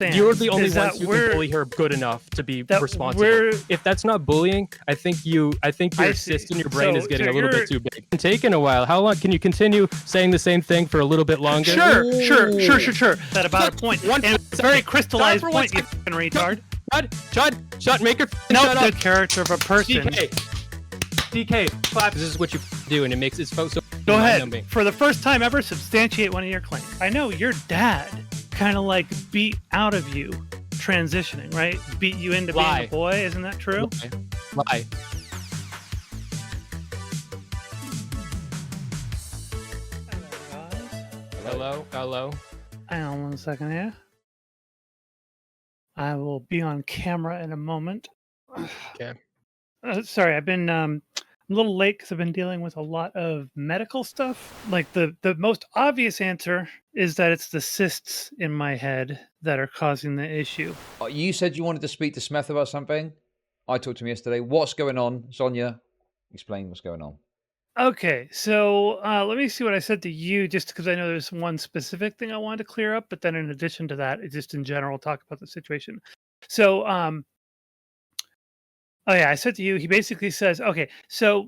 You're the only ones who can bully her good enough to be responsible. If that's not bullying, I think your cyst in your brain is getting a little bit too big. It's taken a while. How long can you continue saying the same thing for a little bit longer? Sure. That's about a point. And it's a very crystallized point, you fucking retard. Chud, make her shut up. The character of a person. DK, clap. This is what you do, and it makes it so. Go ahead. For the first time ever, substantiate one of your claims. I know your dad kind of like beat out of you transitioning, right? Beat you into being a boy. Isn't that true? Lie. Hello. Hang on 1 second here. I will be on camera in a moment. Okay. Sorry, I've been a little late because I've been dealing with a lot of medical stuff. Like the most obvious answer is that it's the cysts in my head that are causing the issue. You said you wanted to speak to Smith about something. I talked to him yesterday. What's going on? Zonia, explain what's going on. Okay, so let me see what I said to you, just because I know there's one specific thing I wanted to clear up, but then in addition to that, it just in general talk about the situation. So, oh yeah, I said to you, he basically says, okay, so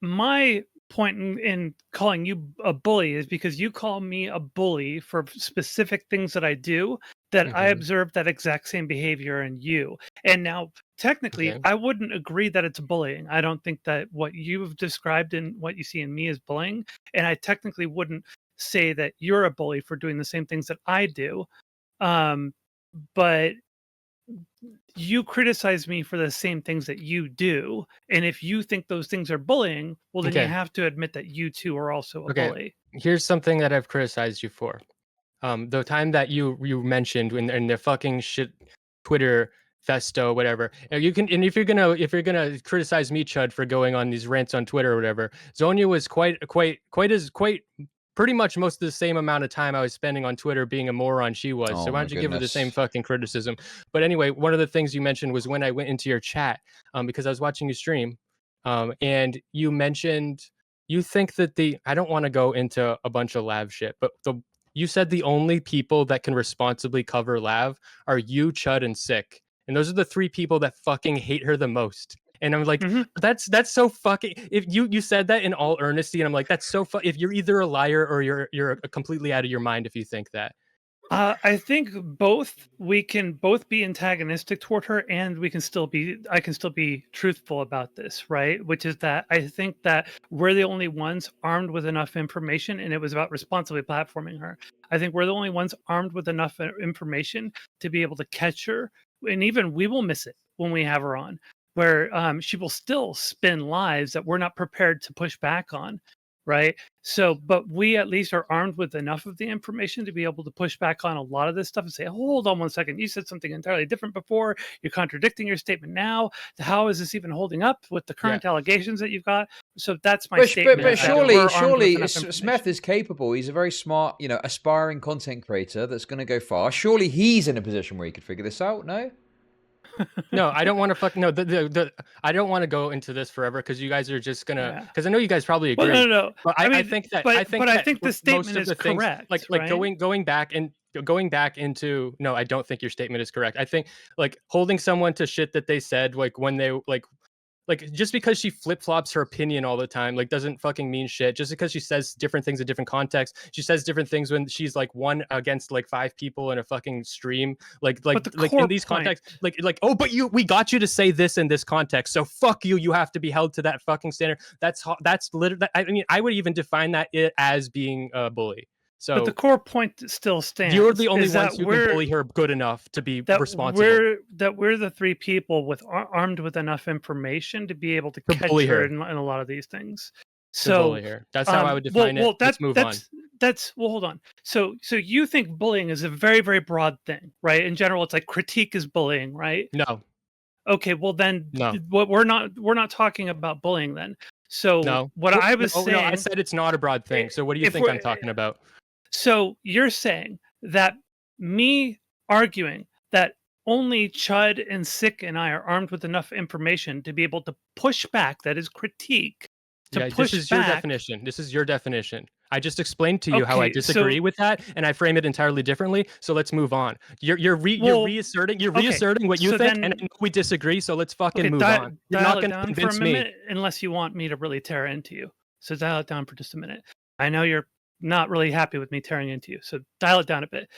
my point in calling you a bully is because you call me a bully for specific things that I do, that I observe that exact same behavior in you. And now, technically, I wouldn't agree that it's bullying. I don't think that what you've described and what you see in me is bullying. And I technically wouldn't say that you're a bully for doing the same things that I do. But you criticize me for the same things that you do. And if you think those things are bullying, well, then you have to admit that you too are also a bully. Here's something that I've criticized you for. The time that you mentioned in the fucking shit Twitter festo, whatever. You can, and if you're gonna criticize me, Chud, for going on these rants on Twitter or whatever, Zonia was quite pretty much most of the same amount of time I was spending on Twitter being a moron she was. So why don't you give her the same fucking criticism? But anyway, one of the things you mentioned was when I went into your chat, because I was watching you stream, and you mentioned you think that I don't want to go into a bunch of lav shit, but you said the only people that can responsibly cover lav are you, Chud, and Sick. And those are the three people that fucking hate her the most. And I'm like, that's so fucking. If you said that in all earnesty, and I'm like, that's so. If you're either a liar or you're completely out of your mind if you think that. I think we can both be antagonistic toward her, and I can still be truthful about this, right? Which is that I think that we're the only ones armed with enough information, and it was about responsibly platforming her. I think we're the only ones armed with enough information to be able to catch her, and even we will miss it when we have her on, where she will still spin lies that we're not prepared to push back on. Right. So, but we at least are armed with enough of the information to be able to push back on a lot of this stuff and say, hold on 1 second. You said something entirely different before. You're contradicting your statement now. How is this even holding up with the current allegations that you've got? So that's my statement. But surely Smith is capable. He's a very smart, aspiring content creator that's going to go far. Surely he's in a position where he could figure this out. No? No, I don't want to I don't want to go into this forever because you guys are just gonna. Because I know you guys probably agree. Well, no. But I think the statement is correct. Like going back into no, I don't think your statement is correct. I think like holding someone to shit that they said when they just because she flip-flops her opinion all the time, doesn't fucking mean shit. Just because she says different things in different contexts. She says different things when she's one against 5 people in a fucking stream. In these contexts, but we got you to say this in this context. So fuck you. You have to be held to that fucking standard. That's literally, I mean, I would even define that as being a bully. So, but the core point still stands. You're the only ones who can bully her good enough to be responsible. We're the three people armed with enough information to be able to catch her in a lot of these things. So bully her. That's how I would define it. Let's move on. Hold on. So you think bullying is a very, very broad thing, right? In general, it's like critique is bullying, right? No. Okay, well then, no. We're not talking about bullying then. So I was saying, I said it's not a broad thing. So what do you think I'm talking about? So you're saying that me arguing that only Chud and Sick and I are armed with enough information to be able to push back, that is critique, This is your definition. I just explained to you how I disagree with that, and I frame it entirely differently. So let's move on. You're reasserting what you think, and I know we disagree. So let's fucking move on. You're not going to convince me unless you want me to really tear into you. So dial it down for just a minute. I know you're not really happy with me tearing into you, so dial it down a bit.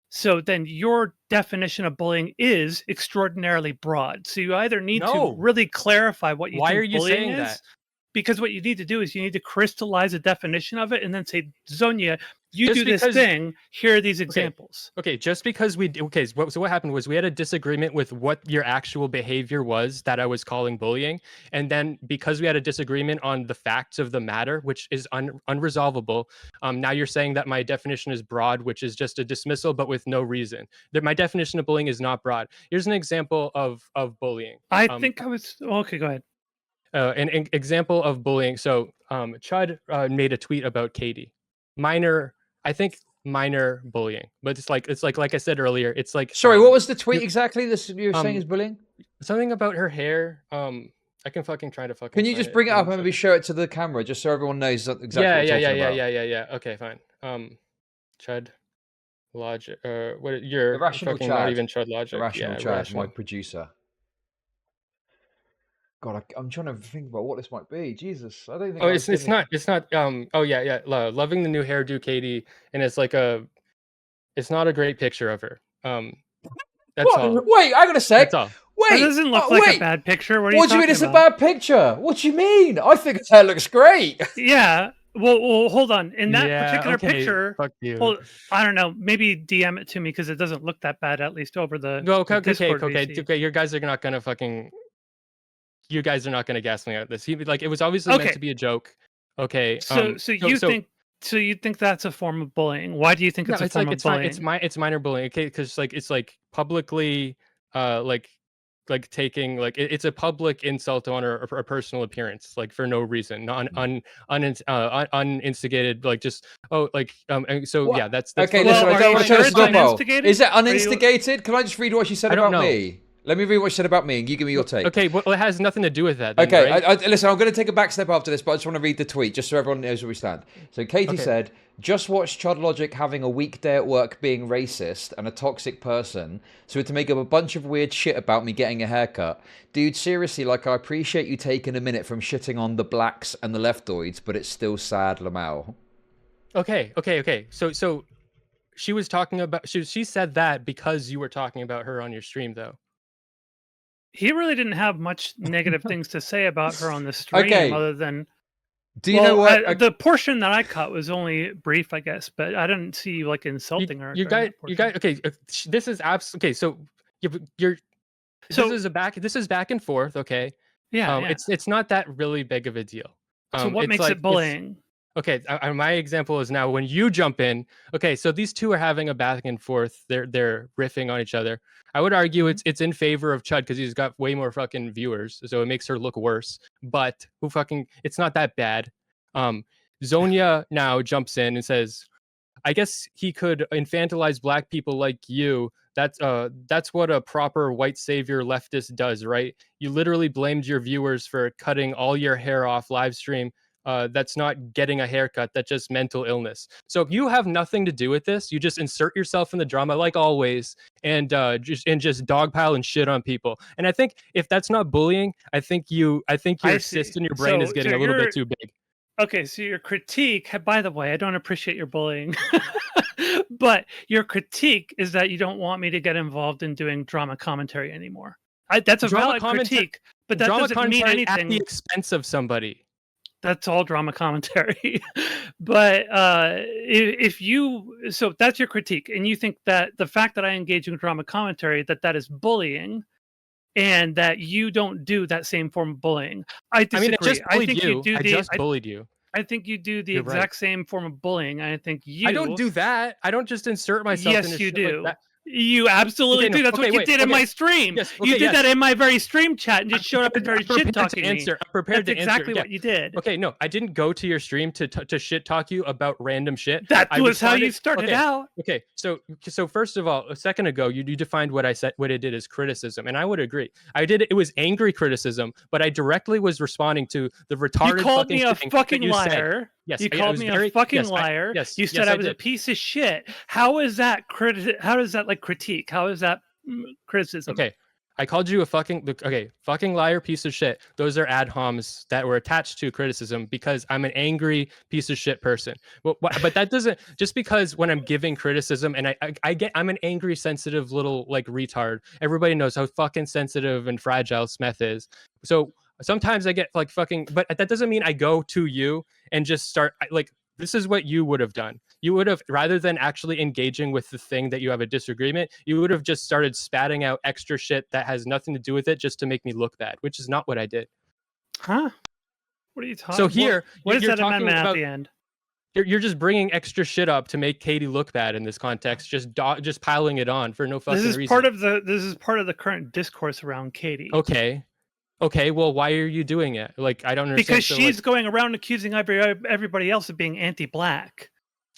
So then your definition of bullying is extraordinarily broad. So you either need to really clarify what you think bullying is. That? Because what you need to do is you need to crystallize a definition of it and then say, Zonia, you do this thing. Here are these examples. Okay, just because so what happened was we had a disagreement with what your actual behavior was that I was calling bullying. And then because we had a disagreement on the facts of the matter, which is unresolvable, now you're saying that my definition is broad, which is just a dismissal, but with no reason. That my definition of bullying is not broad. Here's an example of bullying. Okay, go ahead. An example of bullying. So Chud made a tweet about Katie. Minor bullying, but it's like I said earlier, it's like. Sorry, what was the tweet exactly? This you were saying is bullying? Something about her hair. I can try to. Can you just bring it up and maybe show it to the camera, just so everyone knows exactly? Yeah. Okay, fine. Chud Logic. What you're Irrational fucking Chad. Not even Chud Logic. Irrational Chad, my producer. God, I'm trying to think about what this might be. Jesus, I don't think. Oh, it's not. Oh yeah. Loving the new hairdo, Katie, and it's like it's not a great picture of her. That's all. Wait, I gotta say. That's all. Wait, that doesn't look like a bad picture. What do you mean it's a bad picture? What do you mean? I think her hair looks great. Yeah. Well, hold on. In that particular picture, fuck you. Well, I don't know. Maybe DM it to me because it doesn't look that bad, at least over the. Okay. You guys are not gonna fucking. You guys are not gonna gas me out this. It was obviously meant to be a joke. Okay. So you think that's a form of bullying? Why do you think it's a form of bullying? It's minor bullying. Okay, because it's publicly taking it's a public insult on a personal appearance for no reason, uninstigated, yeah, that's okay. Is it uninstigated? Can I just read what she said about me? Let me read what she said about me, and you give me your take. Okay, well, it has nothing to do with that. Then, okay, right? Listen, I'm going to take a back step after this, but I just want to read the tweet, just so everyone knows where we stand. So Katie said, just watched Chud Logic having a weak day at work being racist and a toxic person, so to make up a bunch of weird shit about me getting a haircut. Dude, seriously, I appreciate you taking a minute from shitting on the blacks and the leftoids, but it's still sad, Lamau. Okay. So she was talking about, she said that because you were talking about her on your stream, though. He really didn't have much negative things to say about her on the stream, other than. Do you know what? The portion that I cut was only brief, I guess, but I didn't see you insulting her. You guys. Okay, this is absolutely okay. So This is back and forth. Okay. Yeah. It's not that really big of a deal. So what makes it bullying? Okay, my example is now when you jump in. Okay, so these two are having a back and forth. They're riffing on each other. I would argue it's in favor of Chud because he's got way more fucking viewers, so it makes her look worse. But it's not that bad. Zonia now jumps in and says, "I guess he could infantilize black people like you. That's what a proper white savior leftist does, right? You literally blamed your viewers for cutting all your hair off live stream." That's not getting a haircut. That's just mental illness. So you have nothing to do with this. You just insert yourself in the drama like always, and just dogpile and shit on people. And I think if that's not bullying, I think your cyst in your brain is getting a little bit too big. Okay, so your critique. By the way, I don't appreciate your bullying, but your critique is that you don't want me to get involved in doing drama commentary anymore. That's a valid critique, but that doesn't mean anything at the expense of somebody. That's all drama commentary. But so that's your critique, and you think that the fact that I engage in drama commentary, that is bullying, and that you don't do that same form of bullying. I disagree. I think you just bullied you. I think you do the exact same form of bullying. I think you. I don't do that. I don't just insert myself. Yes, you do. Like you absolutely do. That's what you did in my stream. Yes, you did that in my very stream chat and just showed up and started shit talking me. I'm prepared to answer. That's exactly what you did. Okay, no, I didn't go to your stream to shit talk you about random shit. That was how you started out. Okay, so first of all, a second ago you defined what I did as criticism, and I would agree. It was angry criticism, but I directly was responding to the retarded. You called me a fucking liar. Yes, You called me a fucking liar. Yes, you said yes, I I was a did. piece of shit. How is that how does that like critique? How is that criticism? Okay. I called you a fucking liar, piece of shit. Those are ad homs that were attached to criticism because I'm an angry piece of shit person. But that doesn't, just because when I'm giving criticism and I'm an angry, sensitive little like retard. Everybody knows how fucking sensitive and fragile Smith is. So sometimes I get like fucking, but that doesn't mean I go to you and just start like, this is what you would have done. You would have, rather than actually engaging with the thing that you have a disagreement, you would have just started spatting out extra shit that has nothing to do with it just to make me look bad, which is not what I did. Huh? What are you talking? So here, what is you're that talking amendment about, at the end? you're just bringing extra shit up to make Katie look bad in this context, just piling it on for no fucking This is reason. this is part of the current discourse around Katie. Okay, well, why are you doing it? Like, I don't understand. Because she's going around accusing everybody else of being anti-black.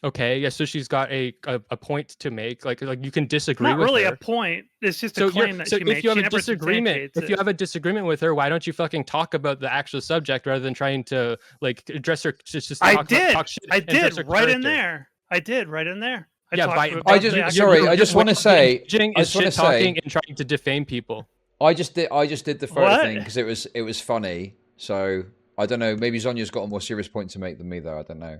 Okay, yeah, so she's got a point to make. Like you can disagree Not with really her. a point. It's just a claim that she makes. If you have She a never disagreement, substantiates if you it. have a disagreement with her, why don't you fucking talk about the actual subject rather than trying to like address her? Just I talk did. talk shit I and address did her right in character. there. I did right in there. Yeah, I just want to say, is shit talking and trying to defame people. I just did the photo What? thing because it was funny. So I don't know. Maybe Zonia's got a more serious point to make than me, though. I don't know.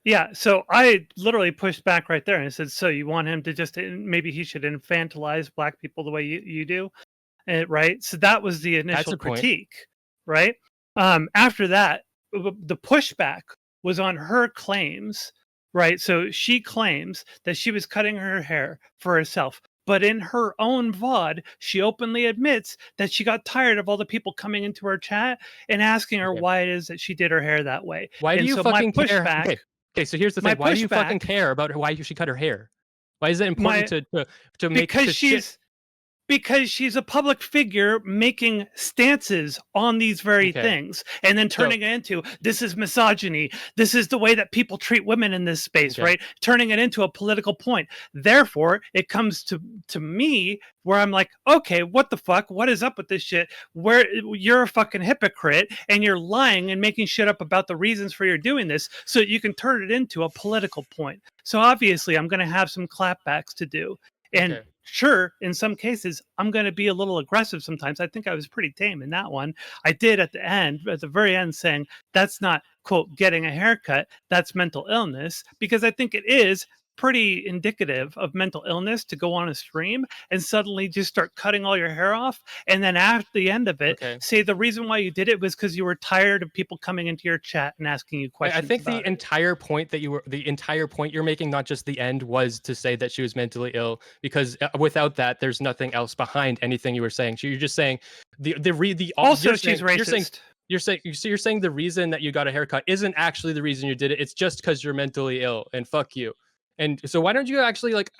Yeah, so I literally pushed back right there and said, so you want him to just, maybe he should infantilize black people the way you do, right? So that was the initial critique, right? After that, the pushback was on her claims, right? So she claims that she was cutting her hair for herself. But in her own VOD, she openly admits that she got tired of all the people coming into her chat and asking her why it is that she did her hair that way. Why do you fucking care? Okay, so here's the thing. Why do you fucking care about why she cut her hair? Why is it important to make? Because she's a public figure making stances on these very things and then turning it into, this is misogyny. This is the way that people treat women in this space, right? Turning it into a political point. Therefore, it comes to me where I'm like, okay, what the fuck? What is up with this shit? Where you're a fucking hypocrite and you're lying and making shit up about the reasons for your doing this so you can turn it into a political point. So obviously I'm going to have some clapbacks to do. And sure, in some cases, I'm going to be a little aggressive sometimes. I think I was pretty tame in that one. I did at the very end, saying that's not, quote, getting a haircut. That's mental illness, because I think it is pretty indicative of mental illness to go on a stream and suddenly just start cutting all your hair off. And then at the end of it, say the reason why you did it was because you were tired of people coming into your chat and asking you questions. I think the entire point you're making, not just the end, was to say that she was mentally ill, because without that, there's nothing else behind anything you were saying. So you're just saying also she's racist. You're saying the reason that you got a haircut isn't actually the reason you did it. It's just because you're mentally ill, and fuck you. And so why don't you actually like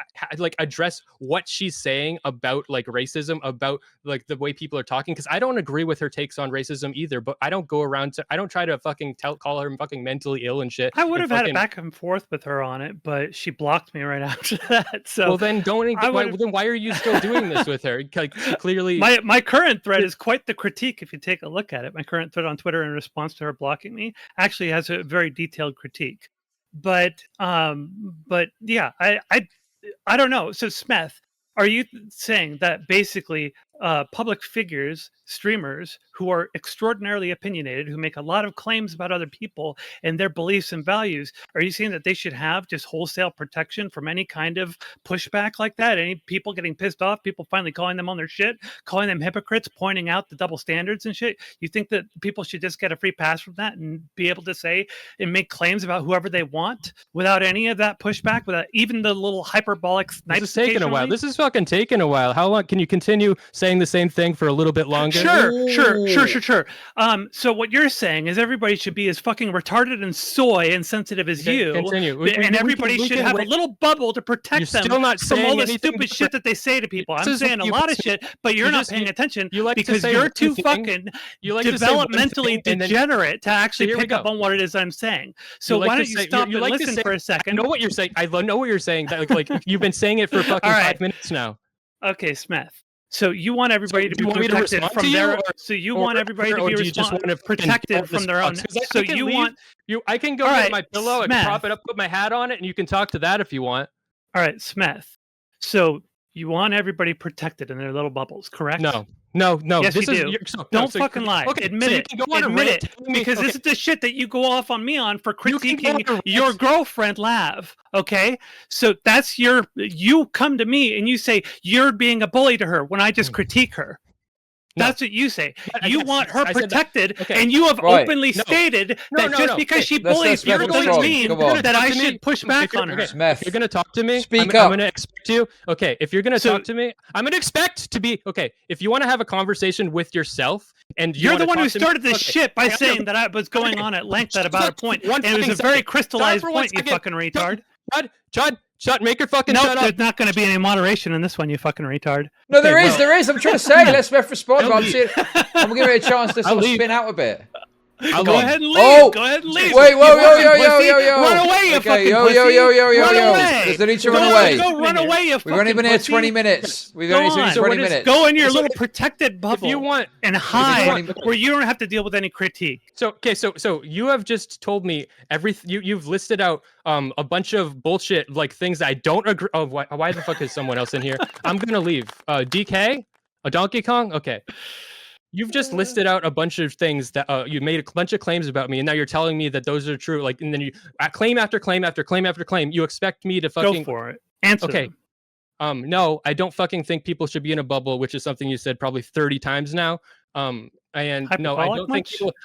address what she's saying about like racism, about like the way people are talking? Because I don't agree with her takes on racism either, but I don't try to fucking call her fucking mentally ill and shit. I would have had it back and forth with her on it, but she blocked me right after that. So well, then why are you still doing this with her? Like clearly, my current thread is quite the critique. If you take a look at it, my current thread on Twitter in response to her blocking me actually has a very detailed critique. But yeah, I don't know. So Smith, are you saying that basically public figures, streamers who are extraordinarily opinionated, who make a lot of claims about other people and their beliefs and values, are you saying that they should have just wholesale protection from any kind of pushback like that? Any people getting pissed off, people finally calling them on their shit, calling them hypocrites, pointing out the double standards and shit? You think that people should just get a free pass from that and be able to say and make claims about whoever they want without any of that pushback, without even the little hyperbolic snipes? This is taking a while. This is fucking taking a while. How long can you continue saying the same thing for a little bit longer? Sure. So what you're saying is everybody should be as fucking retarded and soy insensitive as you. Continue. And everybody should have a little bubble to protect them from all the stupid shit that they say to people. I'm saying a lot of shit, but you're not paying attention because you're too fucking developmentally degenerate to actually pick up on what it is I'm saying. So why don't you stop and listen for a second? I know what you're saying. I know what you're saying. Like you've been saying it for fucking 5 minutes now. Okay, Smith. So you want everybody to be protected from their. So you want everybody to be protected from their own. So you want you. I can go get my pillow. I can prop it up, put my hat on it, and you can talk to that if you want. All right, Smith. So you want everybody protected in their little bubbles, correct? No. Yes, you do. Don't fucking lie. Okay, admit it. Admit it. Because this is the shit that you go off on me on for critiquing your girlfriend, Lav. Okay? So that's you come to me and you say you're being a bully to her when I just critique her. That's what you say. You want her protected, and you have openly stated that just because she bullies you doesn't mean that I should push back on her. If you're going to talk to me, Speak I'm up. going to expect you. Okay, if you're going to talk to me, I'm going to expect to be, okay, if you want to have a conversation with yourself, and you're the one who started this shit by saying that I was going on at length at about a point, and it was a very crystallized point, you fucking retard. Chud, make your fucking shut up. There's not going to be any moderation in this one, you fucking retard. No, there is. I'm trying to say, let Smith respond. I'm going to give it a chance to sort of spin out a bit. Go ahead and leave. Go ahead and leave. Wait, yo. Run away, you fucking pussy. Run away. There's no need to run away. Go run away, you fucking pussy. We've only been here 20 minutes. We've only been here 20 minutes. Go in your little protected bubble if you want, and hide where you don't have to deal with any critique. So you have just told me you've listed out a bunch of bullshit, like things that I don't agree. Oh, why the fuck is someone else in here? I'm gonna leave. DK, a Donkey Kong. Okay. You've just listed out a bunch of things that you made a bunch of claims about me, and now you're telling me that those are true. Like, and then you claim after claim after claim after claim. You expect me to fucking go for it. Answer. Okay. Them. No, I don't fucking think people should be in a bubble, which is something you said probably 30 times now. And no, I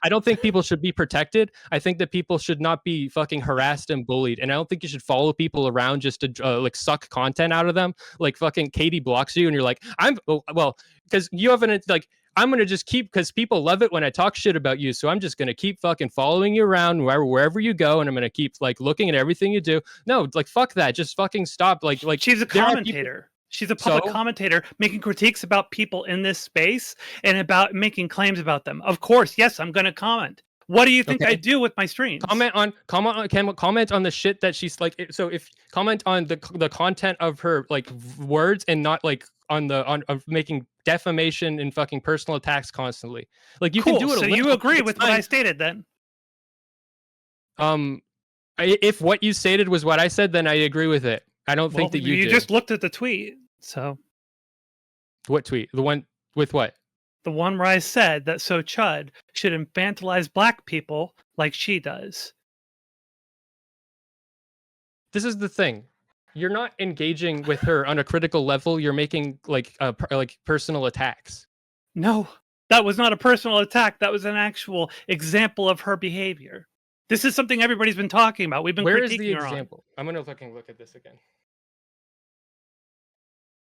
don't think people should be protected. I think that people should not be fucking harassed and bullied. And I don't think you should follow people around just to like suck content out of them. Like fucking Katie blocks you and you're like, because you haven't like, I'm going to just keep, because people love it when I talk shit about you. So I'm just going to keep fucking following you around wherever you go. And I'm going to keep like looking at everything you do. No, like, fuck that. Just fucking stop. Like she's a commentator. She's a public commentator making critiques about people in this space and about making claims about them. Of course, yes, I'm going to comment. What do you think I do with my streams? Comment on the shit that she's like. So if comment on the content of her like words and not like on making defamation and fucking personal attacks constantly. Like you can do it. So you agree with what I stated then? If what you stated was what I said, then I agree with it. I don't think that you just looked at the tweet. So what tweet? The one with what? The one where I said that Chud should infantilize black people like she does. This is the thing. You're not engaging with her on a critical level. You're making like personal attacks. No, that was not a personal attack. That was an actual example of her behavior. This is something everybody's been talking about. We've been critiquing her on. Where is the example? I'm going to fucking look at this again.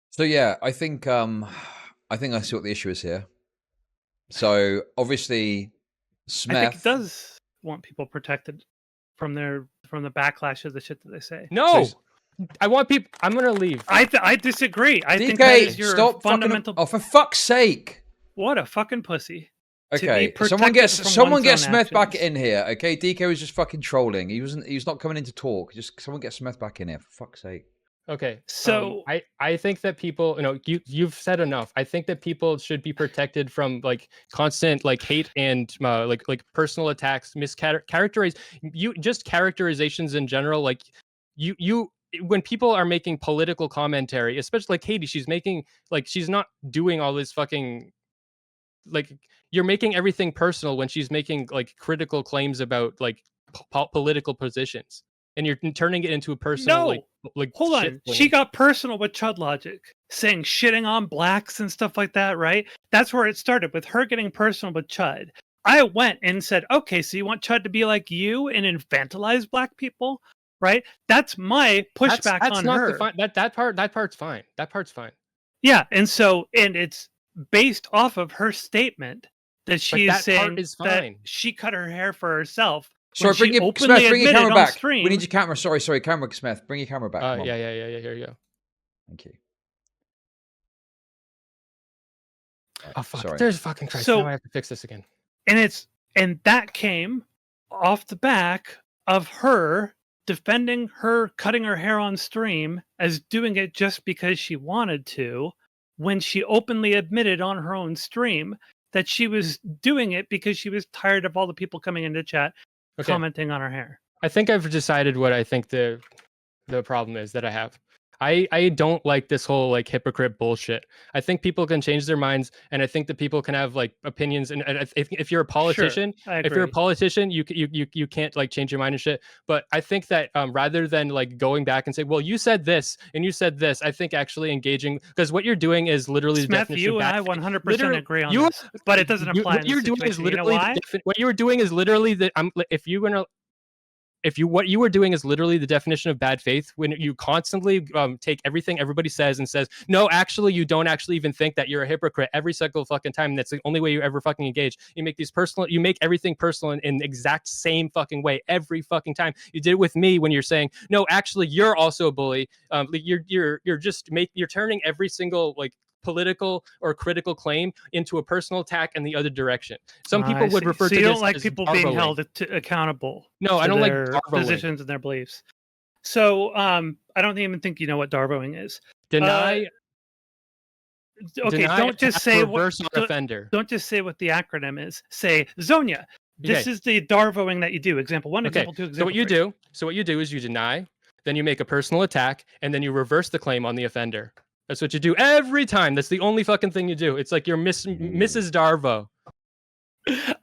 So yeah, I think I see what the issue is here. So obviously, Smith. I think it does want people protected from the backlash of the shit that they say. No, I want people. I'm gonna leave. I disagree. I think that is your fundamental. Oh, for fuck's sake! What a fucking pussy. Okay, someone get Smith back in here. Okay, DK was just fucking trolling. He was not coming in to talk. Just someone get Smith back in here. For fuck's sake. Okay, so I think that people, you've said enough. I think that people should be protected from like constant like hate and like personal attacks, characterizations in general. Like you when people are making political commentary, especially like Katie, she's not doing all this fucking like you're making everything personal when she's making like critical claims about like political positions. And you're turning it into a personal like hold on. She got personal with Chud Logic, saying shitting on blacks and stuff like that, right? That's where it started, with her getting personal with Chud. I went and said, okay, so you want Chud to be like you and infantilize black people, right? That's my pushback on her. That part's fine. That part's fine. Yeah, and it's based off of her statement that she is saying that she cut her hair for herself. Sorry, bring your camera back. We need your camera. Sorry, camera, Smith. Bring your camera back. Yeah. Here you go. Thank you. Oh fuck! Sorry. There's fucking Christ. So now I have to fix this again. And that came off the back of her defending her cutting her hair on stream as doing it just because she wanted to, when she openly admitted on her own stream that she was doing it because she was tired of all the people coming into chat commenting on her hair. I think I've decided what I think the problem is that I have. I don't like this whole like hypocrite bullshit. I think people can change their minds, and I think that people can have like opinions. And if you're a politician, if you're a politician, you can't like change your mind and shit. But I think that rather than like going back and say, well, you said this and you said this, I think actually engaging, because what you're doing is literally the Smith, definition you of and I bad 100% agree on this, but it doesn't apply. What you're doing is literally you know what you were doing is literally the what you were doing is literally the definition of bad faith, when you constantly take everything everybody says and says, no, actually, you don't actually even think that you're a hypocrite every single fucking time. And that's the only way you ever fucking engage. You make everything personal in the exact same fucking way every fucking time. You did it with me when you're saying, no, actually, you're also a bully. You're turning every single like political or critical claim into a personal attack in the other direction. Some people would refer to this as you don't like people being held accountable. No, I don't like positions and their beliefs. So I don't even think you know what darboing is. Deny. Don't just say reverse on offender. Don't just say what the acronym is. Say Zonia. This is the darboing that you do. Example 1, example 2, example 3. So what you do is you deny, then you make a personal attack, and then you reverse the claim on the offender. That's what you do every time. That's the only fucking thing you do. It's like you're Mrs. Darvo.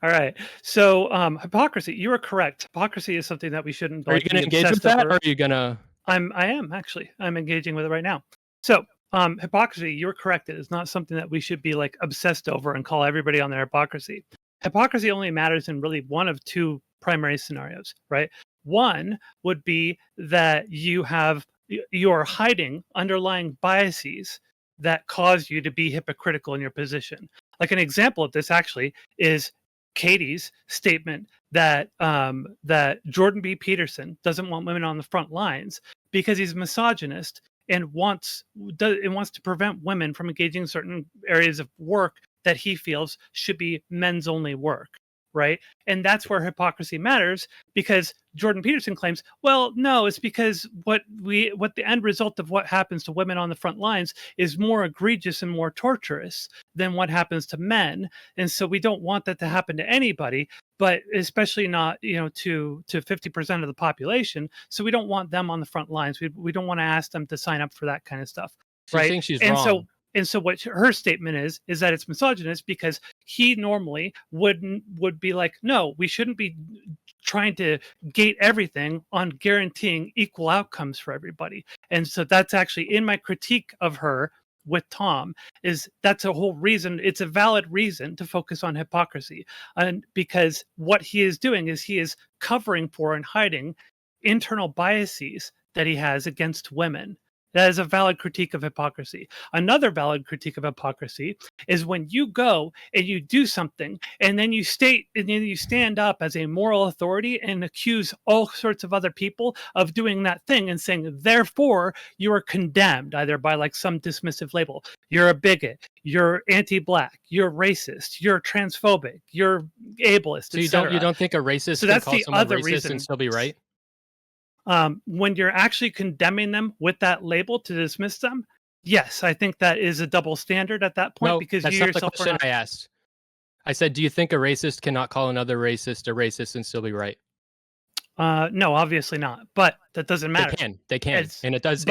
All right. So hypocrisy. You are correct. Hypocrisy is something that we shouldn't. Are you going to engage with that, or are you going to? I am actually. I'm engaging with it right now. So hypocrisy. You're correct. It is not something that we should be like obsessed over and call everybody on their hypocrisy. Hypocrisy only matters in really one of two primary scenarios, right? One would be that you're hiding underlying biases that cause you to be hypocritical in your position. Like an example of this actually is Katie's statement that that Jordan B. Peterson doesn't want women on the front lines because he's misogynist and wants to prevent women from engaging in certain areas of work that he feels should be men's only work. Right. And that's where hypocrisy matters, because Jordan Peterson claims, well, no, it's because what the end result of what happens to women on the front lines is more egregious and more torturous than what happens to men. And so we don't want that to happen to anybody, but especially not, to 50% of the population. So we don't want them on the front lines. We don't want to ask them to sign up for that kind of stuff. So right. You think she's wrong. And so what her statement is that it's misogynist because he normally would be like, no, we shouldn't be trying to gate everything on guaranteeing equal outcomes for everybody. And so that's actually in my critique of her with Tom, is that's a whole reason. It's a valid reason to focus on hypocrisy. And because what he is doing is he is covering for and hiding internal biases that he has against women. That is a valid critique of hypocrisy. Another valid critique of hypocrisy is when you go and you do something and then you stand up as a moral authority and accuse all sorts of other people of doing that thing and saying, therefore, you are condemned either by like some dismissive label. You're a bigot, you're anti-black, you're racist, you're transphobic, you're ableist, so you don't think a racist can call someone racist reason. And still be right? When you're actually condemning them with that label to dismiss them, yes, I think that is a double standard at that point. No, because that's you not yourself the question I asked. I said, do you think a racist cannot call another racist a racist and still be right? No, obviously not. But that doesn't matter. They can, and it does.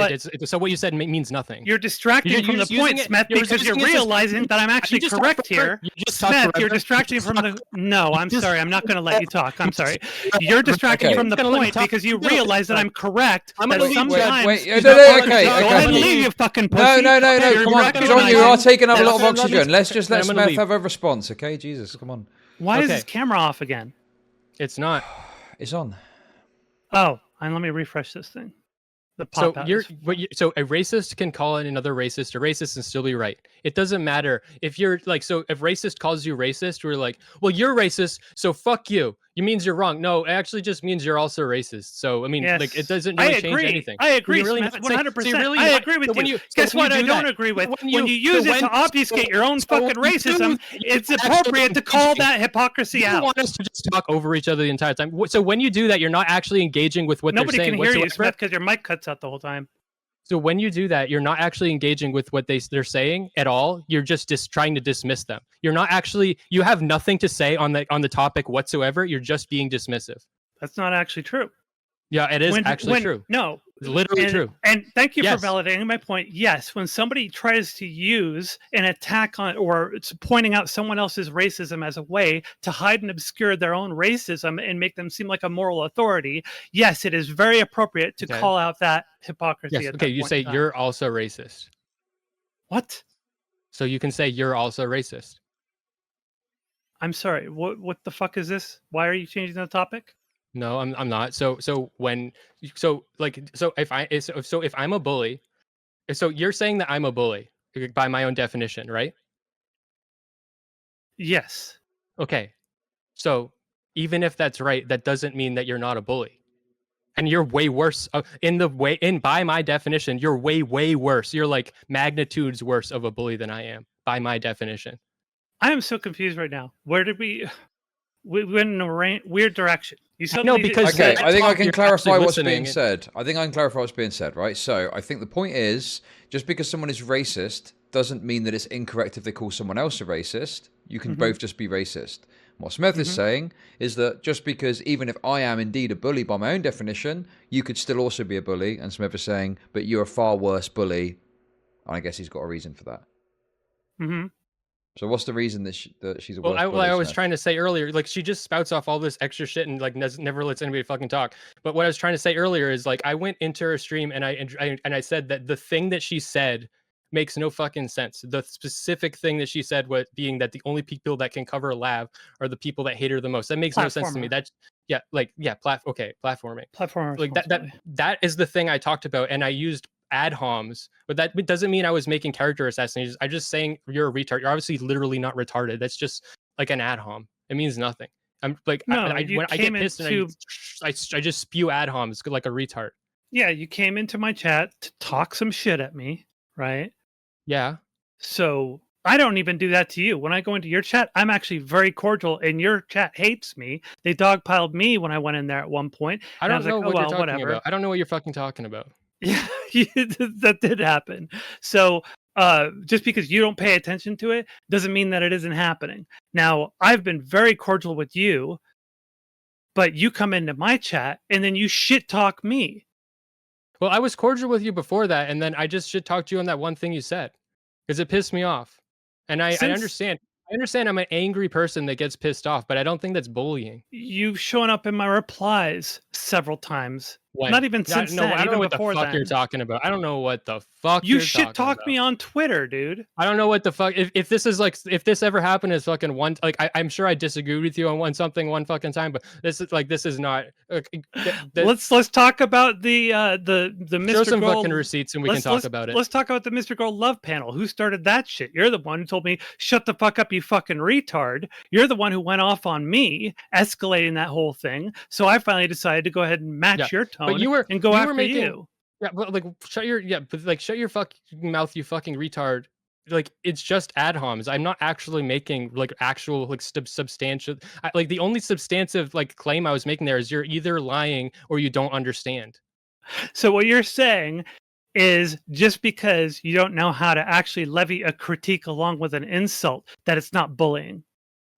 So what you said means nothing. You're distracting from the point, Smith, because you're realizing that I'm actually correct here. Smith, you're distracting from the. No, I'm sorry. I'm not going to let you talk. I'm sorry. You're distracting from the point because you realize that I'm correct. I'm going to sometimes. Wait. Okay. Go ahead and leave, you fucking pussy. No. Come on, John. You are taking up a lot of oxygen. Let's just let Smith have a response, okay? Jesus, come on. Why is this camera off again? It's not. It's on. Oh, and let me refresh this thing. So a racist can call another racist a racist and still be right. It doesn't matter if you're like, so if racist calls you racist, we're like, well, you're racist, so fuck you. It means you're wrong. No, it actually just means you're also racist. So I mean, like, it doesn't really change anything. I agree, really, 100%. I agree with you. Guess what? I don't agree with. When you use it to obfuscate your own fucking racism, it's appropriate to call that hypocrisy out. You want us to just talk over each other the entire time. So when you do that, you're not actually engaging with what they're saying. Nobody can hear you, Smith, because your mic cuts out the whole time. So when you do that, you're not actually engaging with what they're saying at all. You're just trying to dismiss them. You're not actually. You have nothing to say on the topic whatsoever. You're just being dismissive. That's not actually true. Yeah, it is actually true. No, It's literally true. And thank you Yes. for validating my point. Yes, when somebody tries to use an attack on or it's pointing out someone else's racism as a way to hide and obscure their own racism and make them seem like a moral authority, yes, it is very appropriate to call out that hypocrisy. Yes. At Okay, that you point say in time. you're also racist. What? So you can say you're also racist. I'm sorry. What the fuck is this? Why are you changing the topic? No, I'm not. So if I'm a bully, so you're saying that I'm a bully by my own definition, right? Yes. Okay. So even if that's right, that doesn't mean that you're not a bully. And you're way worse by my definition, you're way worse. You're like magnitudes worse of a bully than I am by my definition. I am so confused right now. Where did we went in a weird direction? You No, because okay, I think I can clarify what's listening. being said. I think I can clarify what's being said, right? So I think the point is, just because someone is racist doesn't mean that it's incorrect if they call someone else a racist. You can both just be racist. What Smith is saying is that just because even if I am indeed a bully by my own definition, you could still also be a bully. And Smith is saying, but you're a far worse bully. And I guess he's got a reason for that. Mm-hmm. So what's the reason that she's a worse bully? I was trying to say earlier, like she just spouts off all this extra shit and like never lets anybody fucking talk. But what I was trying to say earlier is like I went into her stream and I said that the thing that she said makes no fucking sense. The specific thing that she said was being that the only people that can cover a lab are the people that hate her the most. That makes no sense to me. That's platforming. Platformer. Like that is the thing I talked about, and I used ad homs, but that doesn't mean I was making character assassinations. I'm just saying you're a retard. You're obviously literally not retarded. That's just like an ad hom. It means nothing. I'm like when I get pissed and I just spew ad homs like a retard. Yeah, you came into my chat to talk some shit at me, right? Yeah. So I don't even do that to you. When I go into your chat, I'm actually very cordial, and your chat hates me. They dogpiled me when I went in there at one point. I don't know what you're talking about. I don't know what you're fucking talking about. Yeah, that did happen. So just because you don't pay attention to it doesn't mean that it isn't happening. Now, I've been very cordial with you, but you come into my chat and then you shit talk me. Well, I was cordial with you before that, and then I just shit talked you on that one thing you said because it pissed me off. And I understand. I understand I'm an angry person that gets pissed off, but I don't think that's bullying. You've shown up in my replies several times. When? Not even since then. I don't know what the fuck then. you're talking about. I don't know what the fuck you you're shit talking talk about. me on Twitter, dude. I don't know what the fuck. If this is like, if this ever happened as fucking one, like I'm sure I disagreed with you on one fucking time, but this is not. Let's talk about the MrGirl. Show some fucking receipts and we can talk about it. Let's talk about the MrGirl love panel. Who started that shit? You're the one who told me shut the fuck up, you fucking retard. You're the one who went off on me, escalating that whole thing. So I finally decided to go ahead and match your tone. But you go after making, you. Yeah, but like shut your fucking mouth, you fucking retard. Like it's just ad homs. I'm not actually making like actual like substantial. Like the only substantive like claim I was making there is you're either lying or you don't understand. So what you're saying is just because you don't know how to actually levy a critique along with an insult, that it's not bullying.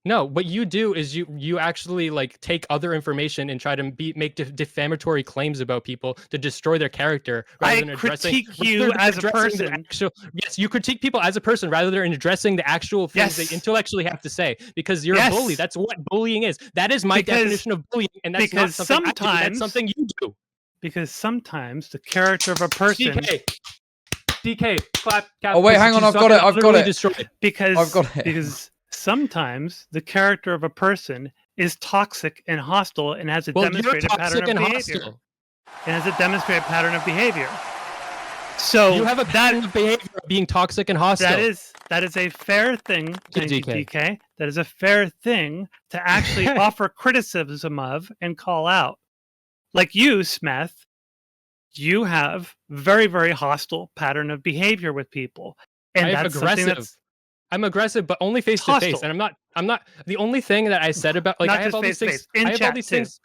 No, what you do is you actually like take other information and try to make defamatory claims about people to destroy their character. I critique you as a person. Yes, you critique people as a person rather than addressing the actual things they intellectually have to say. Because you're a bully. That's what bullying is. That is my definition of bullying, and that's not something that's something you do. Because sometimes the character of a person. DK, clap. Oh wait, hang on, I've got it. Because I've got it. Because sometimes the character of a person is toxic and hostile and has a demonstrated pattern of behavior. And has a demonstrated pattern of behavior. So you have a pattern of behavior of being toxic and hostile. That is a fair thing, DK. That is a fair thing to actually offer criticism of and call out. Like you, Smith, you have very, very hostile pattern of behavior with people. And that's aggressive. I'm aggressive, but only face to face. And I'm not the only thing that I said about like not I have all these things. I have all these things.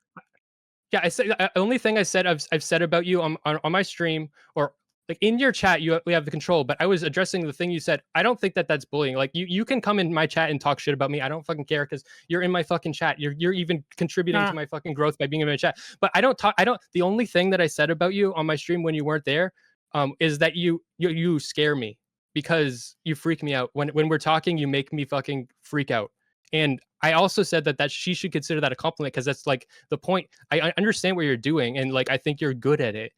Yeah, I said the only thing I've said about you on my stream or like in your chat, we have the control, but I was addressing the thing you said. I don't think that that's bullying. Like you can come in my chat and talk shit about me. I don't fucking care because you're in my fucking chat. You're even contributing to my fucking growth by being in my chat. But I don't talk. The only thing that I said about you on my stream when you weren't there, is that you scare me because you freak me out when we're talking. You make me fucking freak out. And I also said that she should consider that a compliment because that's like the point. I understand what you're doing and like I think you're good at it.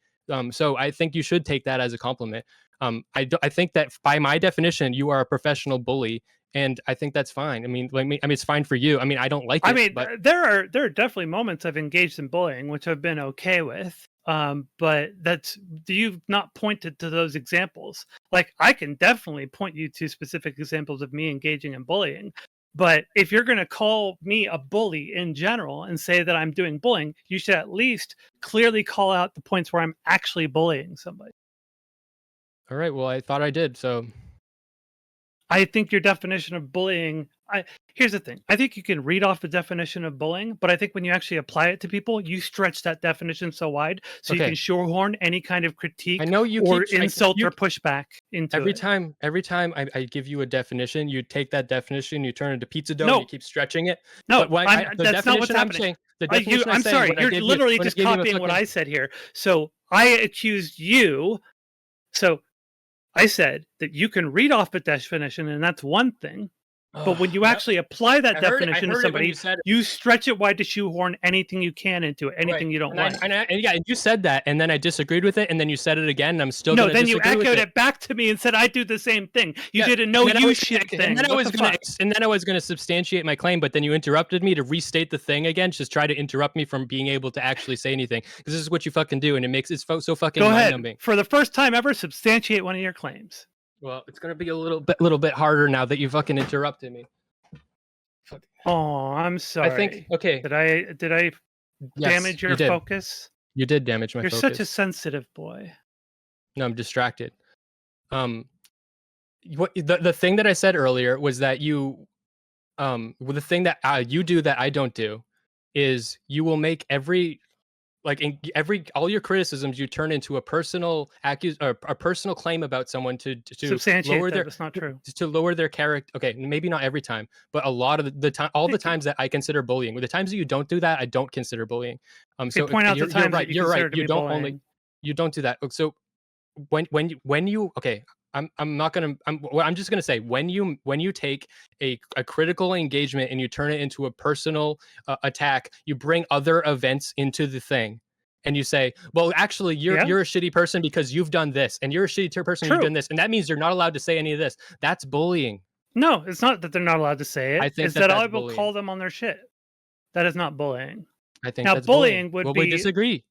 So I think you should take that as a compliment. I think that by my definition, you are a professional bully, and I think that's fine. I mean, it's fine for you. I mean, I don't like it. I mean, but there are definitely moments I've engaged in bullying, which I've been okay with. But you've not pointed to those examples. Like, I can definitely point you to specific examples of me engaging in bullying. But if you're going to call me a bully in general and say that I'm doing bullying, you should at least clearly call out the points where I'm actually bullying somebody. all right, well, I thought I did. So I think your definition of bullying, here's the thing. I think you can read off the definition of bullying, but I think when you actually apply it to people, you stretch that definition so wide so you can shoehorn any kind of critique I know you or insult or pushback into every it. time I give you a definition, you take that definition, you turn it into pizza dough, No. and you keep stretching it. No, But that's not what's happening. I'm saying, sorry, when I you're gave literally when I just gave you a copying what fucking- I said here. So I accused you. So I said that you can read off the definition, and that's one thing. But when you actually apply that definition to somebody, you stretch it wide to shoehorn anything you can into it, anything you don't like. And you said that, and then I disagreed with it, and then you said it again, and I'm still no. gonna Then you disagree with echoed it back to me and said I do the same thing. You did a and then shit thing. And then I was gonna substantiate my claim, but then you interrupted me to restate the thing again. Just try to interrupt me from being able to actually say anything, because this is what you fucking do, and it makes it so fucking mind-numbing. For the first time ever, substantiate one of your claims. Well, it's gonna be a little bit harder now that you fucking interrupted me. Oh, I'm sorry. I think Did I damage your focus? You did damage my focus. You're such a sensitive boy. No, I'm distracted. What the thing that I said earlier was that the thing that you do that I don't do is you will make all your criticisms you turn into a personal a personal claim about someone to substantiate lower that's not true. To lower their character. Okay, maybe not every time, but a lot of the time, all the times that I consider bullying. With the times that you don't do that, I don't consider bullying. So point out you're right. You're right. You don't bullying. you don't do that. So when you okay. I'm just gonna say when you take a critical engagement and you turn it into a personal attack, you bring other events into the thing, and you say, well, actually, you're a shitty person because you've done this, and you're a shitty person, you've done this, and that means you're not allowed to say any of this. That's bullying. No, it's not that they're not allowed to say it. I think it's that I will bullying. call them on their shit. That is not bullying. I think now that's bullying would be. We disagree.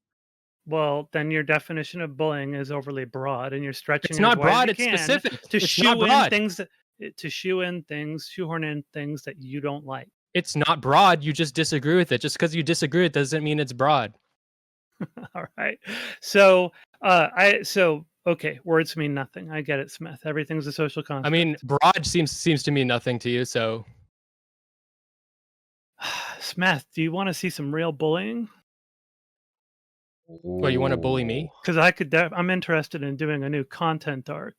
Well, then your definition of bullying is overly broad, and you're stretching. It's not broad. It's can specific. To it's shoehorn in things that you don't like. It's not broad. You just disagree with it. Just because you disagree, it doesn't mean it's broad. All right. So, okay, words mean nothing. I get it, Smith. Everything's a social construct. I mean, broad seems to mean nothing to you. So, Smith, do you want to see some real bullying? Well, you want to bully me? Because I'm interested in doing a new content arc.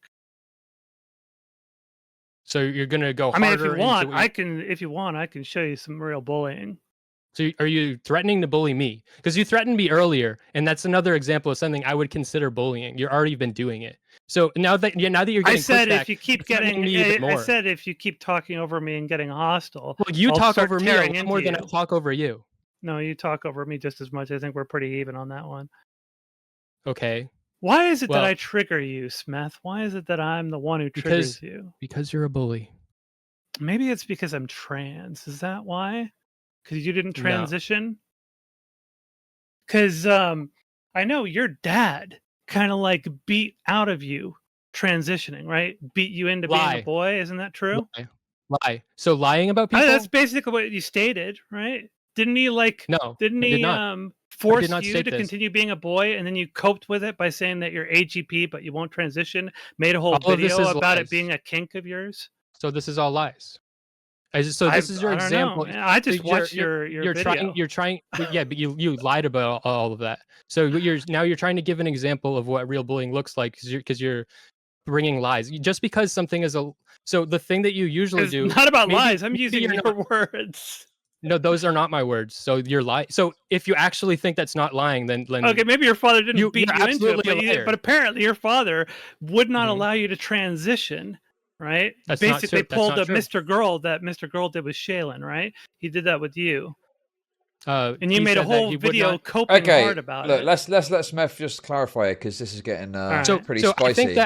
So you're gonna go harder. I mean, if you want, I can show you some real bullying. So are you threatening to bully me? Because you threatened me earlier, and that's another example of something I would consider bullying. You've already been doing it. So now that you're getting I said pushback, if you keep getting I said if you keep talking over me and getting hostile. Well, you talk over me a lot more than I talk over you. No, you talk over me just as much. I think we're pretty even on that one. Okay. Why is it that I trigger you, Smith? Why is it that I'm the one who triggers you? Because you're a bully. Maybe it's because I'm trans. Is that why? Because you didn't transition? Because I know your dad kind of like beat out of you transitioning, right? Beat you into being a boy. Isn't that true? Lie. So lying about people? That's basically what you stated, right? Didn't he No. Didn't he force you to continue being a boy, and then you coped with it by saying that you're AGP, but you won't transition? Made a whole video about it being a kink of yours. So this is all lies. So this is your I don't know, example. man. I just So watched your video. you're trying, yeah, but you lied about all of that. So you're trying to give an example of what real bullying looks like because you're bringing lies. Just because something is so the thing that you usually It's do, not about maybe lies. I'm maybe using you're your not. words. No, those are not my words. So you're lying. So if you actually think that's not lying, then Okay, maybe your father didn't beat you're you into it, absolutely a liar. but apparently your father would not Mhm. allow you to transition, right? That's not Basically true. That's pulled not a true. MrGirl that MrGirl did with Shaylin, right? He did that with you. And you He made a said that whole he would video not. coping hard Okay, about look, it. let's let Smith just clarify it because this is getting All right. pretty So spicy.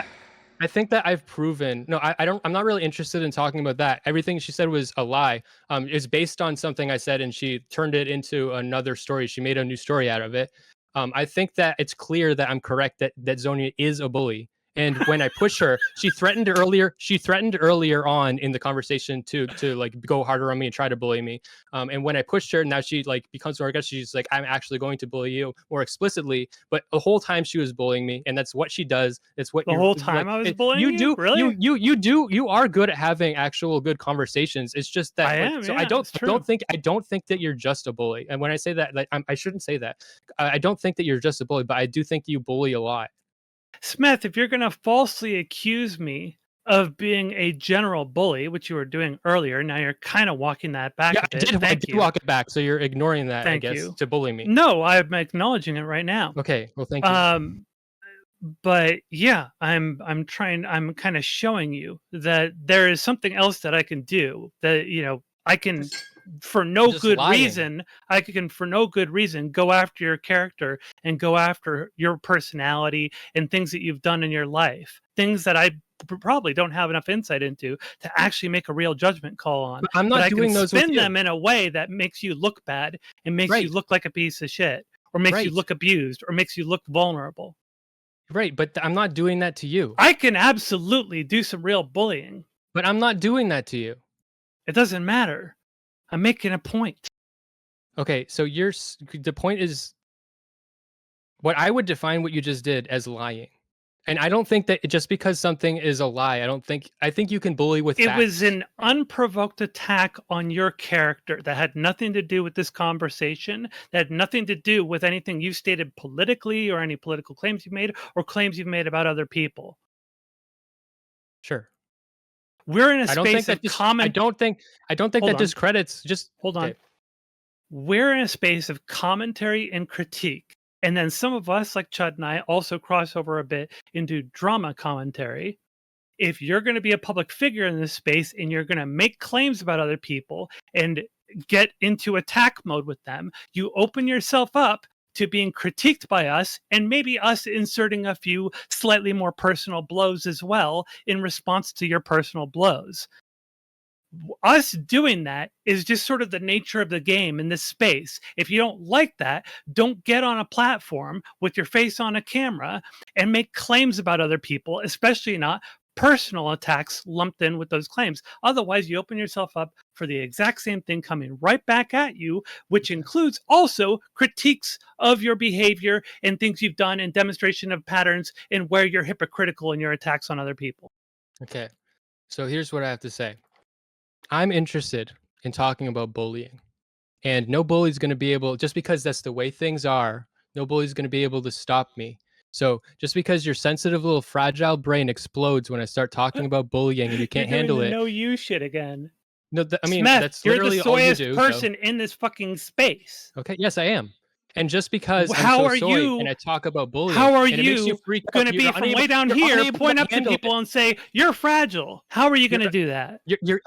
I think that I've proven. No, I don't. I'm not really interested in talking about that. Everything she said was a lie. Is based on something I said, and she turned it into another story. She made a new story out of it. I think that it's clear that I'm correct that Zonia is a bully. And when I push her, she threatened earlier. She threatened earlier on in the conversation to like go harder on me and try to bully me. And when I pushed her, now she like becomes more aggressive. She's like, I'm actually going to bully you more explicitly. But the whole time she was bullying me, and that's what she does. It's what The you're whole like. time I was bullying you? Really? You are good at having actual good conversations. It's just that I like am, so yeah, it's true. I don't think that you're just a bully. And when I say that, like I shouldn't say that. I don't think that you're just a bully, but I do think you bully a lot. Smith, if you're going to falsely accuse me of being a general bully, which you were doing earlier, now you're kind of walking that back Yeah, a bit. I Thank did you. walk it back. So you're ignoring that, I Thank guess, you. to bully me. No, I'm acknowledging it right now. Okay, well, thank you. Um, but yeah, I'm trying. I'm kind of showing you that there is something else that I can do. That I can, for no Just good lying. reason, I can for no good reason go after your character and go after your personality and things that you've done in your life, things that I probably don't have enough insight into to actually make a real judgment call on. But I'm But not I can doing those with spin you. them in a way that makes you look bad and makes you Right, look like a piece of shit, or makes you right, look abused, or makes you look vulnerable. right. But I'm not doing that to you. I can absolutely do some real bullying. But I'm not doing that to you. It doesn't matter. I'm making a point. Okay, so the point is what I would define what you just did as lying. And I don't think that just because something is a lie, I think you can bully with It was facts. an unprovoked attack on your character that had nothing to do with this conversation, that had nothing to do with anything you stated politically or any political claims you made or claims you've made about other people. Sure. We're in a I don't think space that of this common. I don't think Hold that on. discredits just Hold on. okay. We're in a space of commentary and critique. And then some of us, like Chud and I, also cross over a bit into drama commentary. If you're going to be a public figure in this space and you're going to make claims about other people and get into attack mode with them, you open yourself up to being critiqued by us and maybe us inserting a few slightly more personal blows as well in response to your personal blows. Us doing that is just sort of the nature of the game in this space. If you don't like that, don't get on a platform with your face on a camera and make claims about other people, especially not personal attacks lumped in with those claims. Otherwise, you open yourself up for the exact same thing coming right back at you, which includes also critiques of your behavior and things you've done and demonstration of patterns and where you're hypocritical in your attacks on other people. Okay. So here's what I have to say. I'm interested in talking about bullying. And no bully's going to be able just because that's the way things are, no bully's going to be able to stop me. So just because your sensitive little fragile brain explodes when I start talking about bullying and you You're can't doing handle the it. no you shit again. No, I mean, Smith, that's you're the literally all you soyest do. So, person in this fucking space. okay, yes, I am. And just because I'm How so are soy and you? I talk about bullying How are and it makes you you freak out, going to be from way down you're here, unable point to up to handle it. people and say you're fragile? How are you going You're to do that?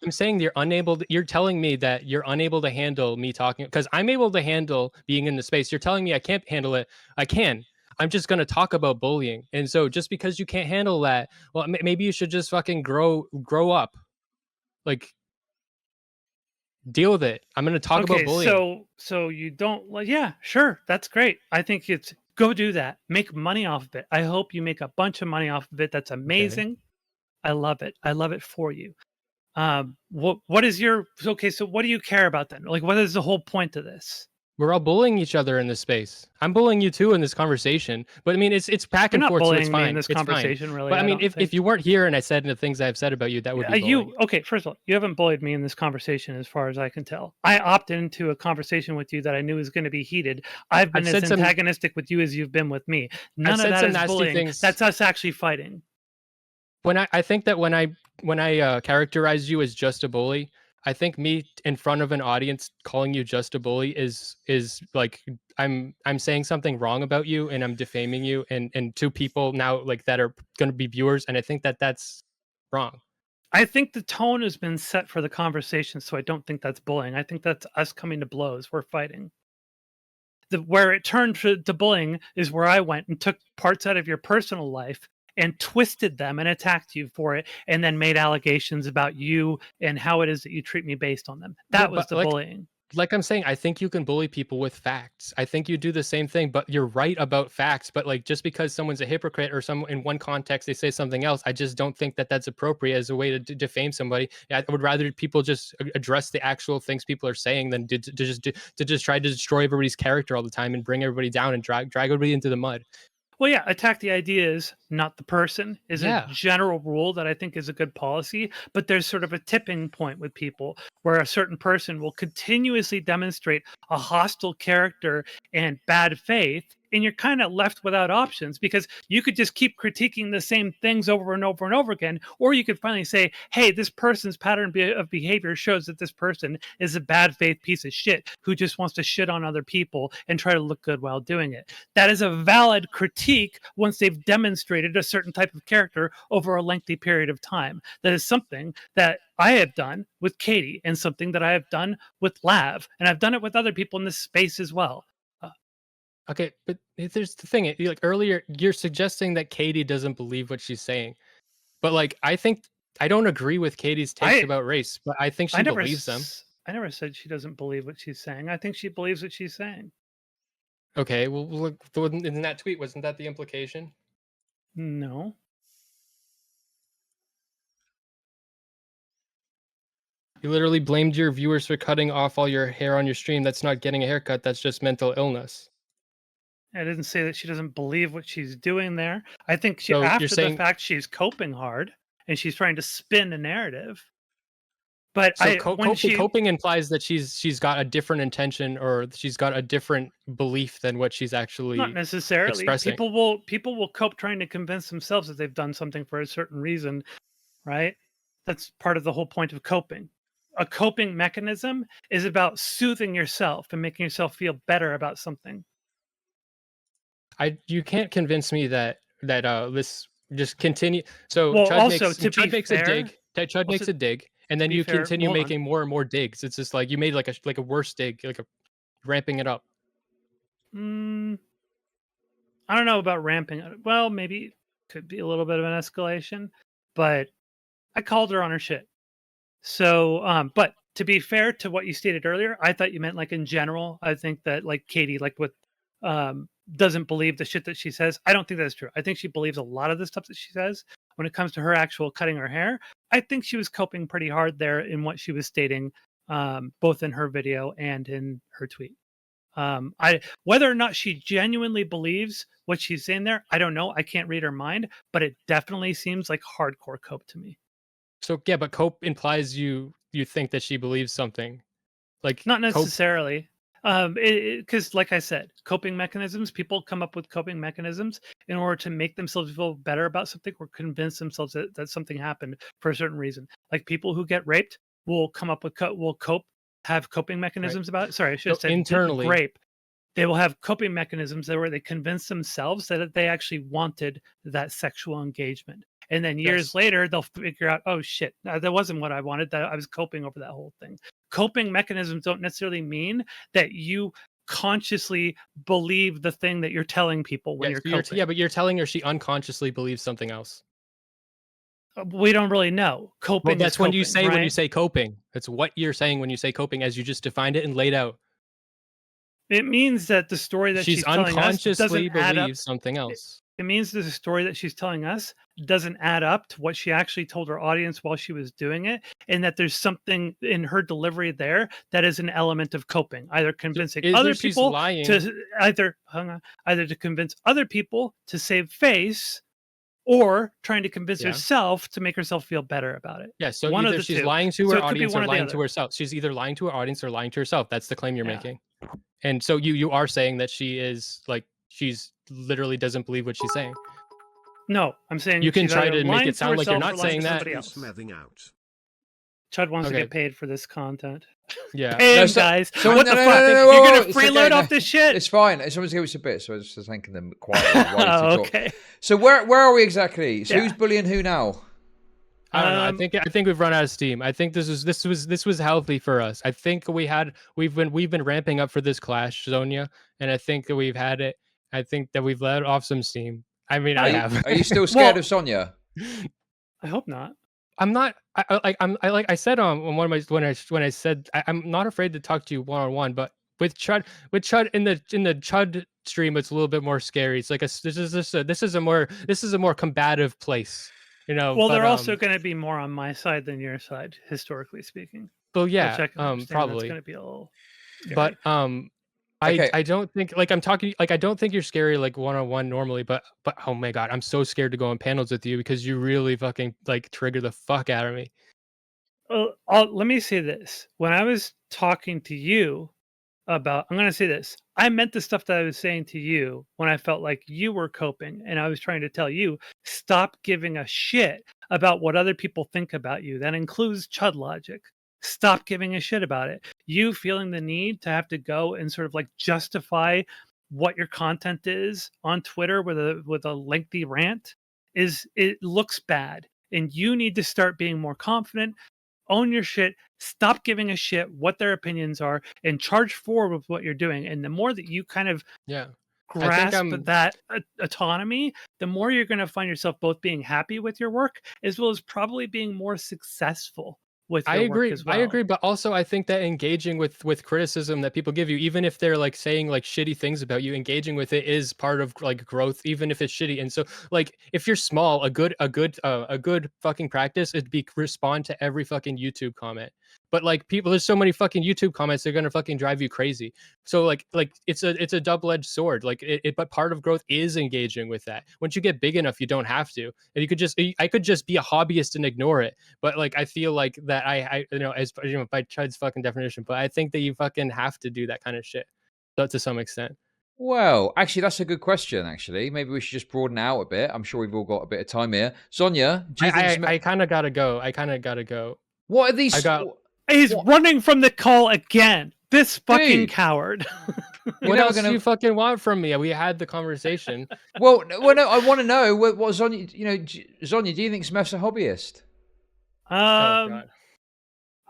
I'm saying you're unable to, you're telling me that you're unable to handle me talking because I'm able to handle being in the space. You're telling me I can't handle it. I can. I'm just going to talk about bullying. And so just because you can't handle that, well, maybe you should just fucking grow up. Like deal with it. I'm going to talk about Okay, bullying. so you don't like, yeah, sure, that's great. I think it's go do that. Make money off of it. I hope you make a bunch of money off of it. That's Okay. amazing. I love it. I love it for you. What is your okay? So what do you care about then? Like, what is the whole point of this? We're all bullying each other in this space. I'm bullying you too in this conversation. But I mean, it's back You're and not forth, so it's bullying me in fine. this It's fine. conversation, really. But I I mean, don't if think. you weren't here and I said the things I've said about you, that would be bullying. Okay? First of all, you haven't bullied me in this conversation, as far as I can tell. I opted into a conversation with you that I knew was going to be heated. I've been I've as said some antagonistic with you as you've been with me. None of said that some is nasty bullying. things. That's us actually fighting. When I think that when I characterize you as just a bully, I think me in front of an audience calling you just a bully is like I'm saying something wrong about you and I'm defaming you and two people now like that are going to be viewers, and I think that that's wrong. I think the tone has been set for the conversation, so I don't think that's bullying. I think that's us coming to blows. We're fighting. Where it turned to bullying is where I went and took parts out of your personal life and twisted them and attacked you for it, and then made allegations about you and how it is that you treat me based on them. Yeah, That was but the bullying. like I'm saying, I think you can bully people with facts. I think you do the same thing, but you're right about facts. But like, just because someone's a hypocrite or some in one context they say something else, I just don't think that that's appropriate as a way to defame somebody. I would rather people just address the actual things people are saying than to just try to destroy everybody's character all the time and bring everybody down and drag everybody into the mud. Well, yeah, attack the ideas, not the person, is a Yeah. general rule that I think is a good policy. But there's sort of a tipping point with people where a certain person will continuously demonstrate a hostile character and bad faith. And you're kind of left without options, because you could just keep critiquing the same things over and over and over again. Or you could finally say, hey, this person's pattern of behavior shows that this person is a bad faith piece of shit who just wants to shit on other people and try to look good while doing it. That is a valid critique once they've demonstrated a certain type of character over a lengthy period of time. That is something that I have done with Katie and something that I have done with Lav. And I've done it with other people in this space as well. Okay, but there's the thing. Like earlier, you're suggesting that Katie doesn't believe what she's saying, but like I think I don't agree with Katie's takes about race, but I think she believes them. I never said she doesn't believe what she's saying. I think she believes what she's saying. Okay, well, look, in that tweet, wasn't that the implication? No. You literally blamed your viewers for cutting off all your hair on your stream. That's not getting a haircut. That's just mental illness. I didn't say that she doesn't believe what she's doing there. I think So after you're saying, the fact, she's coping hard and she's trying to spin a narrative. But so when coping implies that she's got a different intention or she's got a different belief than what she's actually not necessarily expressing. People will cope trying to convince themselves that they've done something for a certain reason, right? That's part of the whole point of coping. A coping mechanism is about soothing yourself and making yourself feel better about something. You can't convince me that this just continue. So Well, Chud also, makes to Chud be makes fair, a dig. Chud makes a dig, and then be you fair, continue hold on. making more and more digs. It's just like you made like a worse dig, like a ramping it up. I don't know about ramping it. Well, maybe could be a little bit of an escalation, but I called her on her shit. So, but to be fair to what you stated earlier, I thought you meant like in general. I think that like Katie, like with doesn't believe the shit that she says. I don't think that's true. I think she believes a lot of the stuff that she says. When it comes to her actual cutting her hair, I think she was coping pretty hard there in what she was stating, both in her video and in her tweet. Whether or not she genuinely believes what she's saying there, I don't know. I can't read her mind, but it definitely seems like hardcore cope to me. So yeah, but cope implies you think that she believes something. Like Not cope, necessarily. Because like I said, coping mechanisms, people come up with coping mechanisms in order to make themselves feel better about something or convince themselves that something happened for a certain reason. Like people who get raped will come up with will cope, have coping mechanisms about it. Sorry, I should have said internally rape. They will have coping mechanisms where they convince themselves that they actually wanted that sexual engagement. And then years later, they'll figure out, oh shit, that wasn't what I wanted. That I was coping over that whole thing. Coping mechanisms don't necessarily mean that you consciously believe the thing that you're telling people when you're coping. Yeah, but you're telling her she unconsciously believes something else. We don't really know. Coping. Well, that's is coping, when you say right? when you say coping. That's what you're saying when you say coping, as you just defined it and laid out. It means that the story that she's telling us unconsciously doesn't add up. believes something else. it means that the story that she's telling us doesn't add up to what she actually told her audience while she was doing it, and that there's something in her delivery there that is an element of coping, either convincing other she's people lying. to either to convince other people to save face, or trying to convince herself to make herself feel better about it. Yeah, so One of either the she's two. lying to So her it could be audience one or or the lying to other. herself. She's either lying to her audience or lying to herself. That's the claim you're Yeah. making. And so you are saying that she is like she's literally doesn't believe what she's saying. No, I'm saying You can she's try either to make lying it sound like you're herself or not lying saying to that. somebody else. Smething out. Chud wants to Okay. get paid for this content. Yeah. Pay him, so- guys. so- What no, the no, fuck? no, no, You're whoa, gonna it's okay, freeload no. off this shit. It's fine. Someone's give us a bit, so I was just thanking them quietly while you Oh, talk. okay. So where are we exactly? So Yeah. who's bullying who now? I don't know. I think we've run out of steam. I think this was healthy for us. I think we've been ramping up for this clash, Zonia, and I think that we've had it. I think that we've let off some steam. I mean, I have. Are you still scared of Sonia? I hope not. I'm not. I said on one of my when I said I'm not afraid to talk to you one on one, but with Chud in the Chud stream, it's a little bit more scary. It's like this is a more combative place, you know. Well, but, they're also going to be more on my side than your side, historically speaking. Well, yeah, Which I can understand. probably. That's going to be a little scary. But Okay. I don't think like I'm talking like I don't think you're scary like one on one normally, but oh my god, I'm so scared to go on panels with you because you really fucking like trigger the fuck out of me. Let me say this. When I was talking to you about, I'm going to say this. I meant the stuff that I was saying to you when I felt like you were coping, and I was trying to tell you, stop giving a shit about what other people think about you. That includes Chud logic. Stop giving a shit about it. You feeling the need to have to go and sort of like justify what your content is on Twitter with a lengthy rant it looks bad, and you need to start being more confident. Own your shit. Stop giving a shit what their opinions are, and charge forward with what you're doing. And the more that you kind of grasp that autonomy, the more you're going to find yourself both being happy with your work as well as probably being more successful with your work as well. I agree, but also I think that engaging with criticism that people give you, even if they're like saying like shitty things about you, engaging with it is part of like growth, even if it's shitty. And so like if you're small, a good fucking practice is be respond to every fucking YouTube comment. But like there's so many fucking YouTube comments, they're gonna fucking drive you crazy. So like it's a double-edged sword. Like but part of growth is engaging with that. Once you get big enough, you don't have to. And I could just be a hobbyist and ignore it. But like I feel like that I as by Chud's fucking definition, but I think that you fucking have to do that kind of shit to some extent. Well, actually, that's a good question. Actually, maybe we should just broaden it out a bit. I'm sure we've all got a bit of time here. Zonia, do you think I kind of gotta go. What are these? He's running from the call again. This fucking coward. What else do you fucking want from me? We had the conversation. well, no, I want to know what Zonia. You know, Zonia, do you think Smeth's a hobbyist?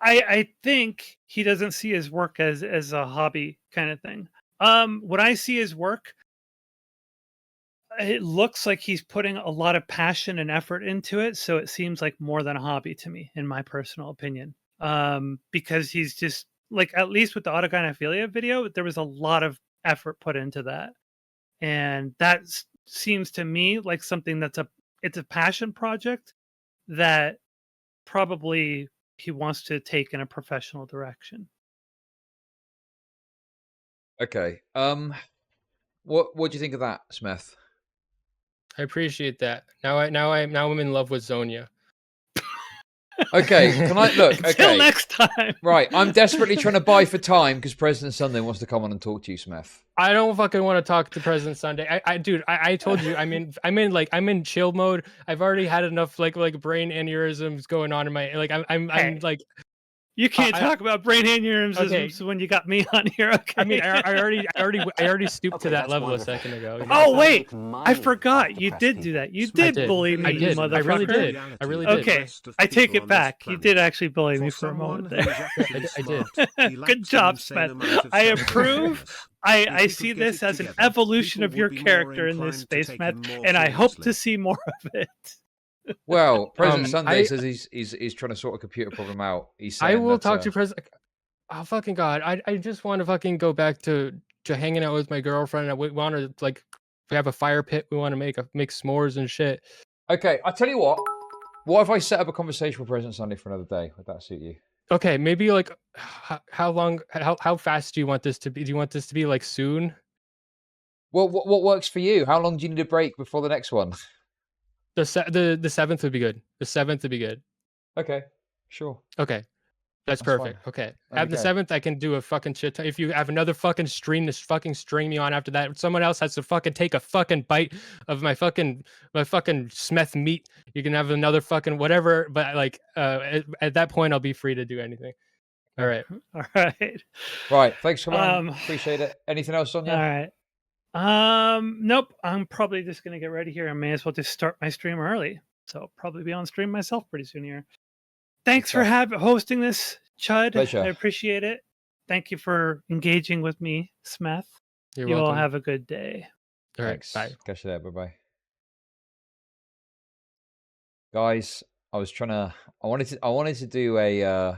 I think he doesn't see his work as a hobby kind of thing. When I see his work, it looks like he's putting a lot of passion and effort into it. So it seems like more than a hobby to me, in my personal opinion. Because he's just like, at least with the autogynephilia video, there was a lot of effort put into that. And that seems to me like something it's a passion project that probably he wants to take in a professional direction. Okay. What do you think of that, Smith? I appreciate that. Now I'm in love with Zonia. Okay, can I look? Okay. Until next time. Right, I'm desperately trying to buy for time because President Sunday wants to come on and talk to you, Smith. I don't fucking want to talk to President Sunday. I told you, I'm in chill mode. I've already had enough like brain aneurysms going on in my I'm like. You can't talk about brain aneurysms when you got me on here. Okay. I mean, I already stooped to that level a second ago. You know? Oh wait, I forgot. You did do that. You did bully me, you motherfucker. I really did. I really did. Okay, I take it back. You did actually bully me for a moment there. I did. Good job, Smith. I approve. I see this as an evolution of your character in this space, Smith, and I hope to see more of it. Well, President Sunday says he's trying to sort a computer problem out. He's saying I will talk to President. Oh fucking god! I just want to fucking go back to hanging out with my girlfriend. I want to like we have a fire pit, we want to make s'mores and shit. Okay, I'll tell you what. What if I set up a conversation with President Sunday for another day? Would that suit you? Okay, maybe like how long, how fast do you want this to be? Do you want this to be like soon? Well, what works for you? How long do you need a break before the next one? The 7th would be good. The 7th would be good. Okay, sure. Okay. That's perfect. Fine. Okay. There Have we the go. 7th, I can do a fucking shit ton. If you have another fucking stream to fucking string me on after that, someone else has to fucking take a fucking bite of my fucking smeth meat. You can have another fucking whatever, but like at that point I'll be free to do anything. All right. All right. Right. Thanks for coming on. Appreciate it. Anything else, Zonia? All right. Nope. I'm probably just gonna get ready here. I may as well just start my stream early. So I'll probably be on stream myself pretty soon here. Thanks for hosting this, Chud. Pleasure. I appreciate it. Thank you for engaging with me, Smeth. You're you welcome. all have a good day. All right. Thanks. Bye. Catch you there. Bye-bye. Guys, I wanted to do I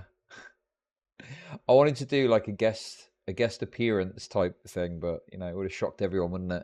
wanted to do like a guest appearance type thing, but you know, it would have shocked everyone, wouldn't it?